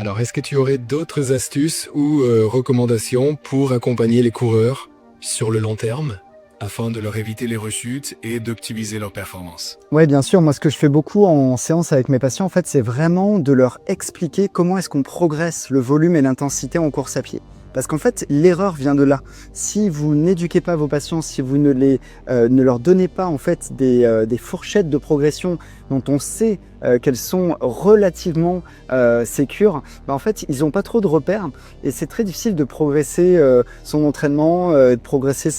Alors, est-ce que tu aurais d'autres astuces ou recommandations pour accompagner les coureurs sur le long terme afin de leur éviter les rechutes et d'optimiser leur performance? Ouais, bien sûr. Moi, ce que je fais beaucoup en séance avec mes patients, en fait, c'est vraiment de leur expliquer comment est-ce qu'on progresse le volume et l'intensité en course à pied. Parce qu'en fait, l'erreur vient de là. Si vous n'éduquez pas vos patients, si vous ne leur donnez pas en fait des fourchettes de progression dont on sait qu'elles sont relativement sécures, en fait, ils n'ont pas trop de repères et c'est très difficile de progresser son entraînement, de progresser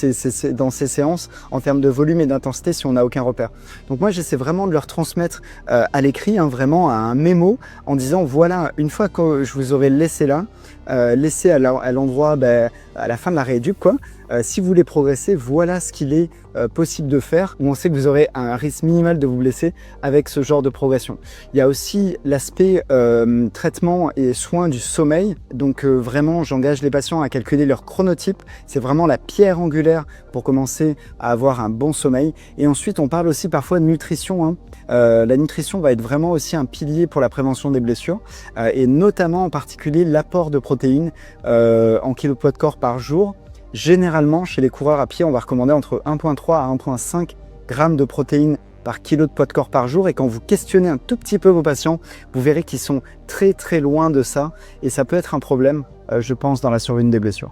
dans ces séances en termes de volume et d'intensité si on n'a aucun repère. Donc moi, j'essaie vraiment de leur transmettre à l'écrit, vraiment à un mémo, en disant voilà, une fois que je vous aurai laissé là, laissé à l'endroit à la fin de la rééduque, si vous voulez progresser, voilà ce qu'il est possible de faire, où on sait que vous aurez un risque minimal de vous blesser avec ce genre de progression. Il y a aussi l'aspect traitement et soins du sommeil. Donc vraiment, j'engage les patients à calculer leur chronotype. C'est vraiment la pierre angulaire pour commencer à avoir un bon sommeil. Et ensuite, on parle aussi parfois de nutrition. La nutrition va être vraiment aussi un pilier pour la prévention des blessures et notamment en particulier l'apport de protéines en kilopoids de corps par jour. Généralement, chez les coureurs à pied, on va recommander entre 1,3 à 1,5 grammes de protéines par kilo de poids de corps par jour. Et quand vous questionnez un tout petit peu vos patients, vous verrez qu'ils sont très très loin de ça. Et ça peut être un problème, je pense, dans la survenue des blessures.